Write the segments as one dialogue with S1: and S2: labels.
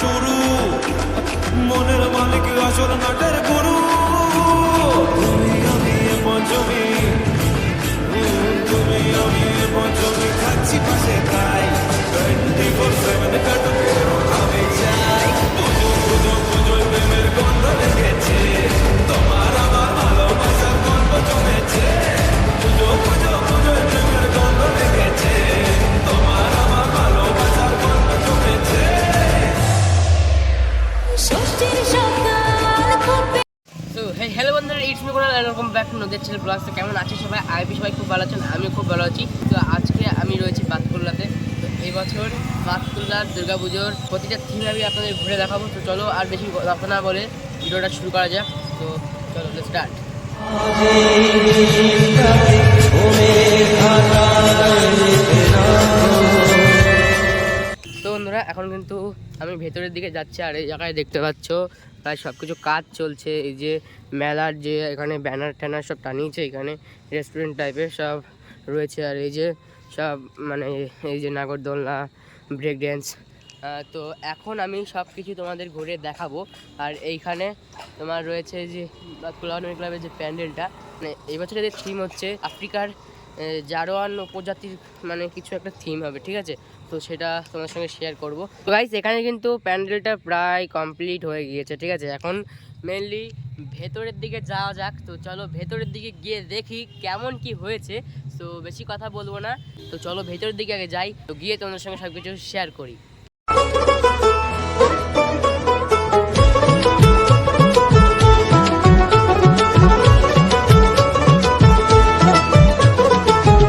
S1: শুরু, মনের মালিক আসল নাটের গুরু। তুমি আমি পঞ্চমী, তুমি আমি পঞ্চমী, থাকছি পাশে তাই 24/7 কাটবে আমি চাই। পুজো পুজো পুজো প্রেমের গন্ধ লেগেছে, তোমার আমার ভালোবাসার গল্প জমেছে। পুজো পুজো পুজো প্রেমের গন্ধ লেগেছে, তোমার আমার ভালোবাসার গল্প জমেছে।
S2: হ্যালো বন্ধুরা, it's me Konal, welcome back to নদীর ছেলে ব্লগস। কেমন আছেন সবাই? আইবি সবাই খুব ভালো আছেন, আমিও খুব ভালো আছি। তো আজকে আমি রয়েছি বাতকুল্লাতে। তো এই বছর বাতকুল্লার দুর্গাপুজোর প্রতিটা থিম আমি আপনাদের ঘুরে দেখাবো। তো চলো আর বেশি কথা না বলে ভিডিওটা শুরু করা যাক। তো চলো লেটস স্টার্ট। তো বন্ধুরা, এখন কিন্তু আমি ভেতরের দিকে যাচ্ছি। আর এই জায়গায় দেখতে পাচ্ছ প্রায় সব কিছু কাজ চলছে। এই যে মেলার যে এখানে ব্যানার ট্যানার সব টানিয়েছে, এখানে রেস্টুরেন্ট টাইপের সব রয়েছে। আর এই যে সব মানে এই যে নাগরদোলনা, ব্রেক ড্যান্স। তো এখন আমি সব কিছু তোমাদের ঘুরে দেখাবো। আর এইখানে তোমার রয়েছে যে বাতকুল্লা ক্লাবের যে প্যান্ডেলটা, মানে এই বছর এদের থিম হচ্ছে আফ্রিকার জারোয়ান উপজাতির মানে কিছু একটা থিম হবে, ঠিক আছে? তো সেটা তোমার সঙ্গে শেয়ার করব। তো গাইস, এখানে কিন্তু প্যান্ডেলটা প্রায় কমপ্লিট হয়ে গিয়েছে, ঠিক আছে? এখন মেনলি ভেতরের দিকে যাওয়া যাক। তো চলো ভেতরের দিকে গিয়ে দেখি কেমন কি হয়েছে। তো বেশি কথা বলবো না, তো চলো ভেতরের দিকে আগে যাই, তো গিয়ে তোমাদের সঙ্গে সব কিছু শেয়ার করি।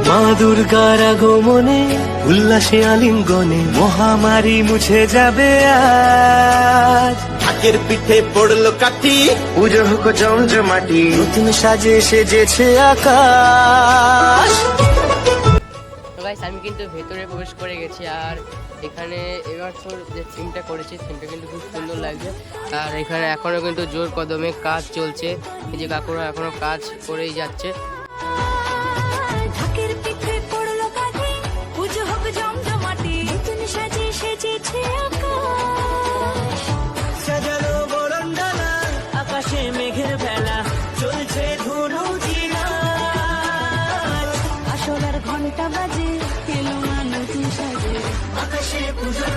S3: মা দুর্গার আগমনে উল্লাসে আলিঙ্গনে মহামারী মুছে যাবে আজ। ঢাকের পিঠে পড়লো কাঠি, পুজো হোক জমজমাটি, নতুন সাজে সেজেছে আকাশ।
S2: তো গাইস, আমি কিন্তু ভেতরে প্রবেশ করে গেছি। আর এখানে এবছর যে থিমটা করেছি, থিমটা কিন্তু খুব সুন্দর লাগছে। আর এখানে এখনও কিন্তু জোর কদমে কাজ চলছে। এই যে কাকুরা এখনও কাজ করেই যাচ্ছে।
S3: আকাশে মেঘের বেলা চলছে ধনু আসলার ঘন্টা বাজে, আকাশে পুজোর।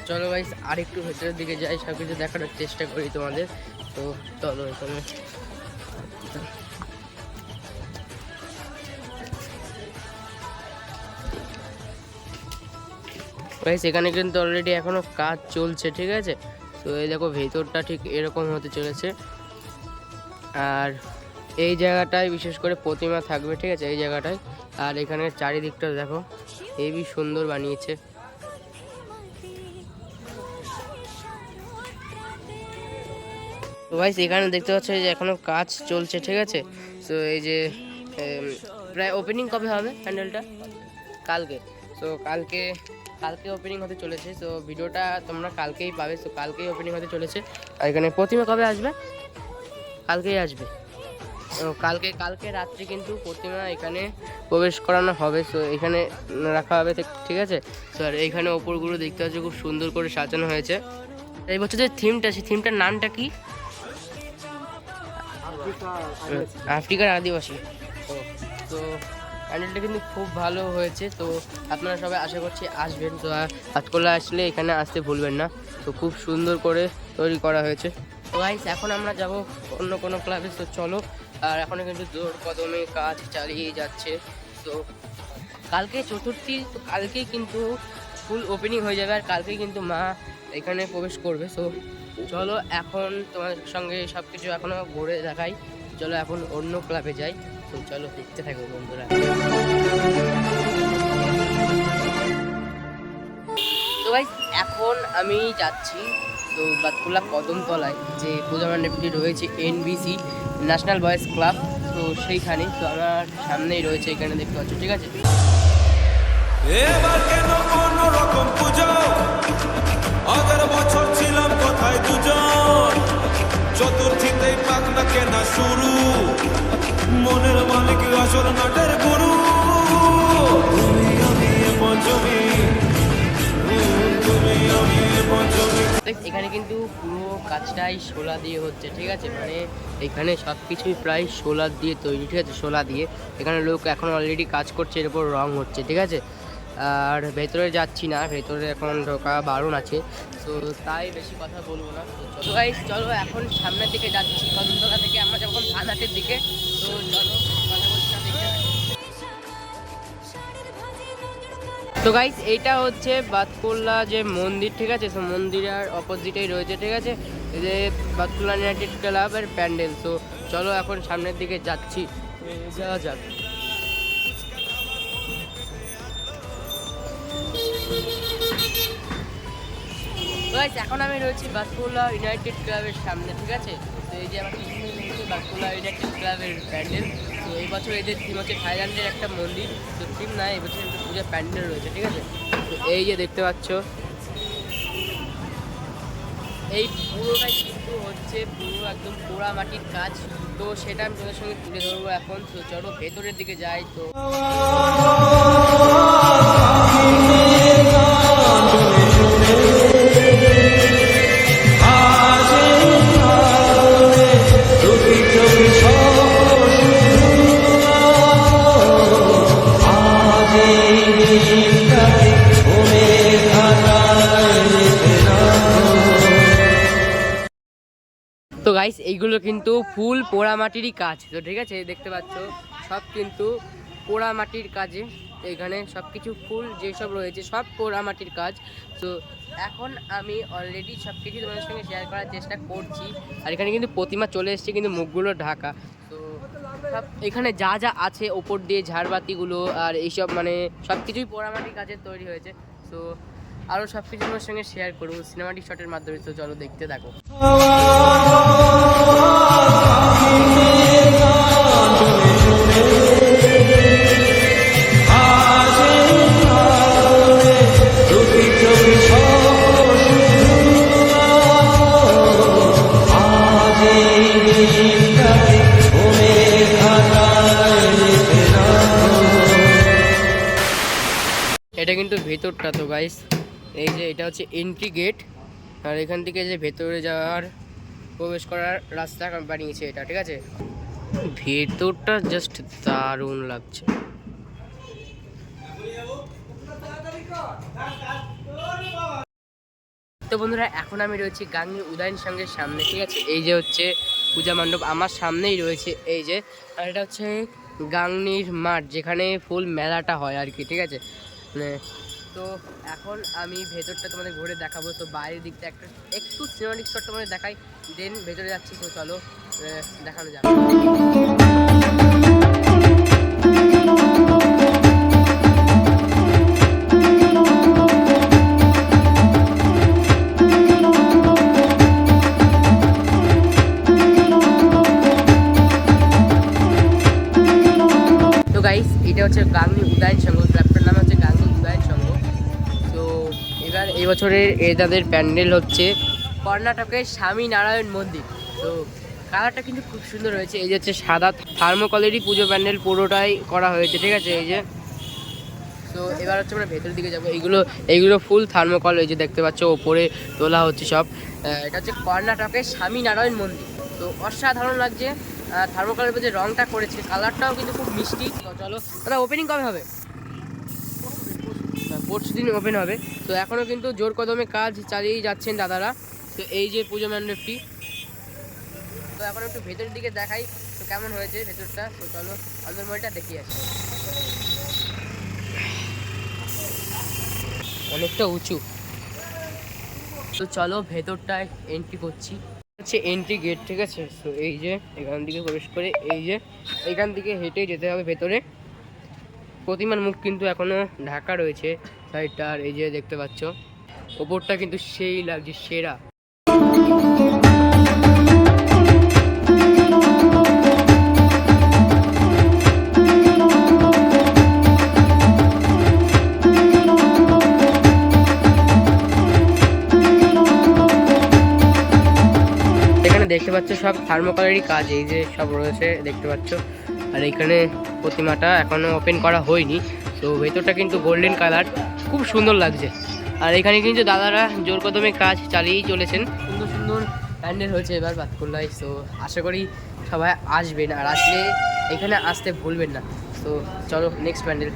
S2: চলো গাইস, আর একটু ভেতরের দিকে যাই, সব কিছু দেখানোর চেষ্টা করি তোমাদের। তো চলো এখানে গাইস, এখানে কিন্তু অলরেডি এখনো কাজ চলছে, ঠিক আছে? তো এই দেখো ভেতরটা ঠিক এরকম হতে চলেছে। আর এই জায়গাটায় বিশেষ করে প্রতিমা থাকবে, ঠিক আছে? এই জায়গাটায়। আর এখানে চারিদিকটা দেখো হেবি সুন্দর বানিয়েছে। তো গাইস, এখানে দেখতে পাচ্ছ যে এখনো কাজ চলছে, ঠিক আছে? তো এই যে প্রায় ওপেনিং কবে হবে প্যান্ডেলটা? কালকে। তো কালকে ওপেনিং হতে চলেছে। তো ভিডিওটা তোমরা কালকেই পাবে। তো কালকেই ওপেনিং হতে চলেছে। আর এখানে প্রতিমা কবে আসবে? কালকেই আসবে। তো কালকে রাত্রে কিন্তু প্রতিমা এখানে প্রবেশ করানো হবে। তো এখানে রাখা হবে, ঠিক আছে? তো আর এইখানে ওপরগুলো দেখতে পাচ্ছ খুব সুন্দর করে সাজানো হয়েছে। এই বছর যে থিমটা, সেই থিমটার নামটা কি? আফ্রিকার আদিবাসী। তো প্যান্ডেলটা কিন্তু খুব ভালো হয়েছে। তো আপনারা সবাই আশা করছি আসবেন। তো বাতকুল্লা আসলে এখানে আসতে ভুলবেন না। তো খুব সুন্দর করে তৈরি করা হয়েছে। তো গাইস, এখন আমরা যাব অন্য কোনো ক্লাবে। তো চলো। আর এখনও কিন্তু জোর কদমে কাজ চালিয়ে যাচ্ছে। তো কালকে চতুর্থী, তো কালকেই কিন্তু ফুল ওপেনিং হয়ে যাবে। আর কালকেই কিন্তু মা এখানে প্রবেশ করবে। তো চলো এখন তোমার সঙ্গে সব কিছু এখনও ঘুরে দেখাই। চলো এখন অন্য ক্লাবে যাই। তো চলো দেখতে থাকো বন্ধুরা। তো ভাই, এখন আমি যাচ্ছি তো বাতকুল্লা কদমতলায় যে পূজা মণ্ডপটি রয়েছে, NBC ন্যাশনাল বয়েজ ক্লাব। তো সেইখানে তো আমার সামনেই রয়েছে, এখানে দেখতে পাচ্ছ, ঠিক আছে?
S1: এবার কেন অন্যরকম পুজো, আগের বছর ছিলাম কোথায় দুজন, চতুর্থীতেই পাক না কেনা শুরু, মনের মালিক আসল নাটের গুরু। তুমি আমি পঞ্চমী, তুমি আমি
S2: এখানে কিন্তু পুরো কাজটাই শোলা দিয়ে হচ্ছে, ঠিক আছে, মানে এখানে সব কিছুই প্রায় শোলা দিয়ে তৈরি, ঠিক আছে, শোলা দিয়ে। এখানে লোক এখন অলরেডি কাজ করছে, এর উপর রং হচ্ছে, ঠিক আছে। আর ভেতরে যাচ্ছি না, ভেতরে এখন ঢোকা বারণ আছে, তো তাই বেশি কথা বলবো না। তো গাইস চলো এখন সামনের দিকে যাচ্ছি, কদমতলা থেকে আমরা যখন ধানহাটের দিকে, তো চলো কথা বলছি না, দেখতে থাকো। তো গাইস এইটা হচ্ছে বাতকুল্লা যে মন্দির, ঠিক আছে, তো মন্দিরের অপোজিটেই রয়েছে, ঠিক আছে, এই যে বাতকুল্লা ইউনাইটেড ক্লাবের প্যান্ডেল। তো চলো এখন সামনের দিকে যাচ্ছি, যাওয়া যাক। গাইস এখন আমি রয়েছি বাতকুল্লা ইউনাইটেড ক্লাবের সামনে, ঠিক আছে। তো এই যে আমার পিছনে রয়েছে বাতকুল্লা ইউনাইটেড ক্লাবের প্যান্ডেল। তো এই বছর এদের থিম হচ্ছে থাইল্যান্ডের একটা মন্দির, তো থিম না, এই বছর একটা পূজার প্যান্ডেল রয়েছে, ঠিক আছে। তো এই যে দেখতে পাচ্ছ, এই পুরোটাই কিন্তু হচ্ছে পুরো একদম পোড়া মাটির কাজ। তো সেটা আমি তোদের সঙ্গে তুলে ধরবো এখন। তো চলো ভেতরের দিকে যাই। তো তো গাইস এইগুলো কিন্তু ফুল পোড়া মাটিরই কাজ, তো ঠিক আছে, দেখতে পাচ্ছ সব কিন্তু পোড়া মাটির কাজে। এখানে সব কিছু ফুল যেসব রয়েছে সব পোড়া মাটির কাজ। তো এখন আমি অলরেডি সব কিছু তোমাদের সঙ্গে শেয়ার করার চেষ্টা করছি। আর এখানে কিন্তু প্রতিমা চলে এসছে, কিন্তু মুখগুলো ঢাকা। তো সব এখানে যা যা আছে ওপর দিয়ে ঝাড়বাতিগুলো আর এইসব মানে সব কিছুই পোড়া মাটির কাজের তৈরি হয়েছে। তো আরও সব কিছু তোমার সঙ্গে শেয়ার করবো সিনেমাটিক শটের মাধ্যমে। তো চলো দেখতে থাকো। এটা কিন্তু ভেতরটা। তো গাইস এই যে এটা হচ্ছে এন্ট্রি গেট, আর এখান থেকে যে ভেতরে যাওয়ার প্রবেশ করার রাস্তা বানিয়েছে এটা, ঠিক আছে। ভেতরটা জাস্ট দারুণ লাগছে। তো বন্ধুরা এখন আমি রয়েছি গাঙ্গি উদয়ন সংঘের সামনে, ঠিক আছে। এই যে হচ্ছে পূজা মণ্ডপ আমার সামনেই রয়েছে, এই যে, আর এটা হচ্ছে গাংনির মাঠ যেখানে ফুল মেলাটা হয় আর কি, ঠিক আছে। তো এখন আমি ভেতরটা তোমাদের ঘুরে দেখাবো। তো বাইরের দিকটা একটু সিনেমাটিক শট তোমাদের দেখাই, দেন ভেতরে যাচ্ছি। তো চলো দেখানো যাবে। তো গাইস এটা হচ্ছে গাঙ্গি উদয়ন সংঘ, ক্লাবটার নাম হচ্ছে গাঙ্গি উদয়ন সংঘ। তো এবার এই বছরের এদের প্যান্ডেল হচ্ছে কর্ণাটকের স্বামীনারায়ণ মন্দির। তো কালারটা কিন্তু খুব সুন্দর হয়েছে। এই যে হচ্ছে সাদা থার্মোকলেরই পুজো প্যান্ডেল পুরোটাই করা হয়েছে, ঠিক আছে, এই যে। তো এবার হচ্ছে আমরা ভেতরের দিকে যাবো। এইগুলো ফুল থার্মোকল, এই যে দেখতে পাচ্ছ ওপরে তোলা হচ্ছে সব। এটা হচ্ছে কর্ণাটকের স্বামীনারায়ণ মন্দির। তো অসাধারণ লাগছে। থার্মোকলের যে রংটা করেছে কালারটাও কিন্তু খুব মিষ্টি। তো চলো দাদা, ওপেনিং কবে হবে? পরশু দিন ওপেন হবে। তো এখনও কিন্তু জোর কদমে কাজ চালিয়েই যাচ্ছেন দাদারা। তো এই যে পুজো মণ্ডপটি, তো এখন একটু ভেতরের দিকে দেখাই তো কেমন হয়েছে ভেতরটা। তো চলো অন্দরমহলটা দেখিয়ে আসি। অনেকটা উঁচু। তো চলো ভেতরটায় এন্ট্রি করছি। হচ্ছে এন্ট্রি গেট, ঠিক আছে। তো এই যে এখান থেকে প্রবেশ করে এই যে এখান থেকে হেঁটেই যেতে হবে ভেতরে। প্রতিমার মুখ কিন্তু এখনো ঢাকা রয়েছে সাইডটা, আর এই যে দেখতে পাচ্ছ ওপরটা কিন্তু সেই লাগছে, সেরা। দেখতে পাচ্ছ সব থার্মোকলেরই কাজ, এই যে সব রয়েছে দেখতে পাচ্ছ। আর এইখানে প্রতিমাটা এখনো ওপেন করা হয়নি। তো ভেতরটা কিন্তু গোল্ডেন কালার, খুব সুন্দর লাগছে। আর এখানে কিন্তু দাদারা জোর কদমে কাজ চালিয়েই চলেছেন। সুন্দর সুন্দর প্যান্ডেল হয়েছে এবার বাতকুল্লায়। সো আশা করি সবাই আসবেন, আর আসলে এখানে আসতে ভুলবেন না। তো চলো নেক্সট প্যান্ডেল।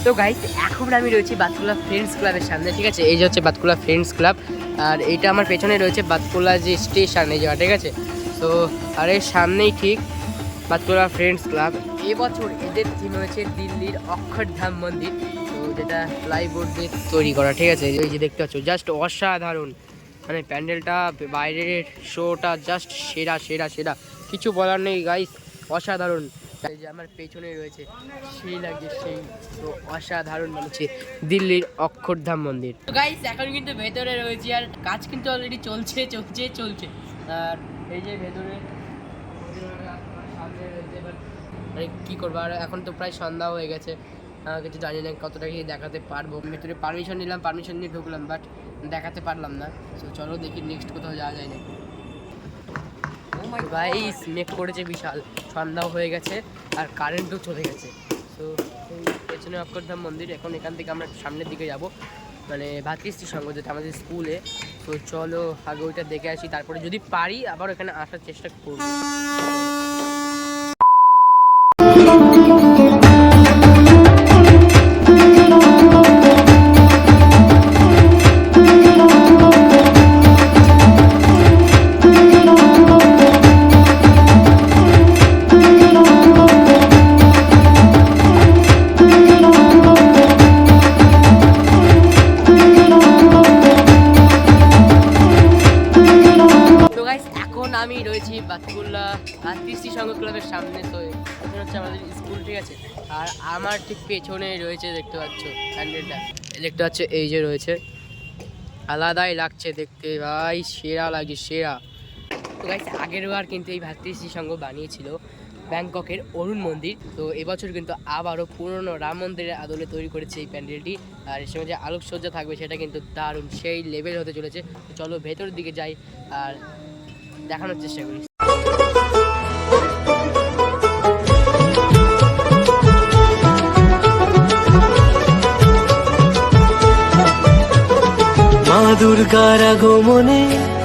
S2: তো গাইস এখন আমি রয়েছি বাতকুল্লা ফ্রেন্ডস ক্লাবের সামনে, ঠিক আছে? এই যে হচ্ছে বাতকুল্লা ফ্রেন্ডস ক্লাব, আর এইটা আমার পেছনে রয়েছে বাতকুল্লা যে স্টেশন এই জায়গা, ঠিক আছে? তো আর এর সামনেই ঠিক বাতকুল্লা ফ্রেন্ডস ক্লাব। এবছর এদের থিম হয়েছে দিল্লির অক্ষরধাম মন্দির, তো যেটা প্লাইবোর্ড দিয়ে তৈরি করা, ঠিক আছে? এই যে দেখতে পাচ্ছ জাস্ট অসাধারণ, মানে প্যান্ডেলটা বাইরের শোটা জাস্ট সেরা সেরা সেরা, কিছু বলার নেই গাইস, অসাধারণ। এই যে আমার পেছনে রয়েছে সেই লাগছে সেই, তো অসাধারণ মানুষ দিল্লির অক্ষরধাম মন্দির। তো গাইস এখন কিন্তু ভেতরে রয়েছে, আর কাজ কিন্তু অলরেডি চলছে চলছে চলছে। আর এই যে ভেতরে সামনে রয়েছে, এবার কী করবো, আর এখন তো প্রায় সন্ধ্যা হয়ে গেছে, কিছু জানি না কতটা কি দেখাতে পারবো। ভেতরে পারমিশন নিলাম, পারমিশন নিয়ে ঢুকলাম, বাট দেখাতে পারলাম না। তো চলো দেখি নেক্সট কোথাও যাওয়া যায় না। গাইস মেঘ করেছে বিশাল, সন্ধ্যাও হয়ে গেছে আর কারেন্টও চলে গেছে। তো এই পেছনে অক্ষরধাম মন্দির, এখন এখান থেকে আমরা সামনের দিকে যাব, মানে ভাতৃশ্রী সংঘ যেটা আমাদের স্কুলে। তো চলো আগে ওইটা দেখে আসি, তারপরে যদি পারি আবার এখানে আসার চেষ্টা করব। আমি রয়েছি বাতকুল্লা ভাতৃশ্রী সংঘ ক্লাবের সামনে। তো এখানে হচ্ছে আমাদের স্কুল, ঠিক আছে? আর আমার ঠিক পেছনে রয়েছে, দেখতে পাচ্ছ প্যান্ডেলটা, দেখতে পাচ্ছ এই যে রয়েছে, আলাদাই লাগছে দেখতে ভাই, সেরা লাগছে সেরা। তো গাইস আগের বার কিন্তু এই ভাতৃশ্রী সংঘ বানিয়েছিল ব্যাংককের অরুণ মন্দির, তো এবছর কিন্তু আবারও পুরনো রাম মন্দিরের আদলে তৈরি করেছে এই প্যান্ডেলটি। আর এর সঙ্গে যে আলোকসজ্জা থাকবে সেটা কিন্তু দারুণ সেই লেভেল হতে চলেছে। চলো ভেতরের দিকে যাই আর দেখানোর চেষ্টা করি।
S3: মা দুর্গার আগমনে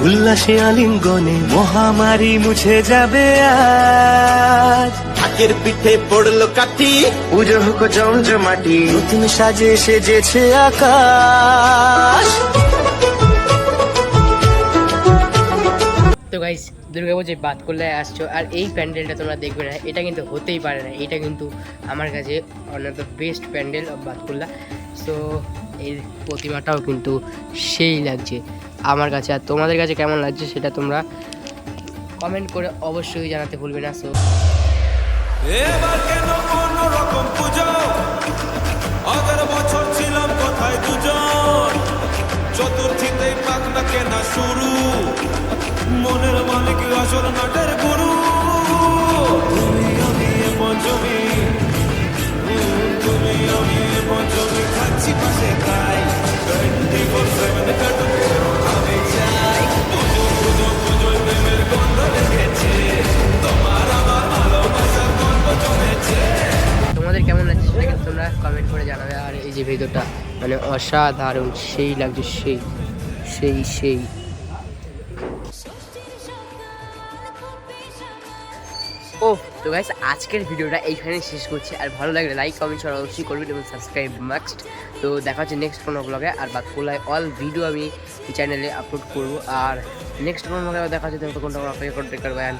S3: উল্লাসে আলিঙ্গনে মহামারী মুছে যাবে আজ।
S1: ঢাকের পিঠে পড়লো কাঠি,
S3: পুজো হোক জমজমাটি, নতুন সাজে সেজেছে আকাশ।
S2: তো গাইস দুর্গাপুজোয় বাতকুল্লায় আসছো আর এই প্যান্ডেলটা তোমরা দেখবে না, এটা কিন্তু হতেই পারে না। এটা কিন্তু আমার কাছে one of the best pandal of Batkulla. So এর প্রতিমাটাও কিন্তু সেই লাগছে আমার কাছে, আর তোমাদের কাছে কেমন লাগছে সেটা তোমরা কমেন্ট করে অবশ্যই জানাতে ভুলবে না। সো
S1: এবার কেন অন্যরকম পুজো, আগের বছর ছিলাম কোথায় দুজন, চতুর্থীতেই পাখনা কেনা শুরু, মনের মালিক আসল নাটের গুরু। তুমি আমি এ পঞ্চমী, তুমি আমি এ পঞ্চমী, খাচ্ছি পাশে তাই 24/7 কাটবে আমি চাই। পুজো পুজো পুজোয় প্রেমের গন্ধ লেগেছে, তোমার আমার ভালোবাসার গল্প জমেছে।
S2: তোমাদের কেমন লাগছে সেটা কিন্তু তোমরা কমেন্ট করে জানাবে। আর এই যে ভিডিওটা মানে অসাধারণ সেই লাগছে সেই সেই সেই। ও তো গাইস আজকের ভিডিওটা এইখানে শেষ করছি, আর ভালো লাগলে লাইক কমেন্ট শেয়ার অবশ্যই করবেন এবং সাবস্ক্রাইব মাস্ট। তো দেখা হচ্ছে নেক্সট কোনো ব্লগে, আর বাতকুল্লায় অল ভিডিও আমি এই চ্যানেলে আপলোড করবো। আর নেক্সট কোনো ব্লগে দেখা হচ্ছে, তুমি তো কোনটা অপেক্ষা করতে পারবেন।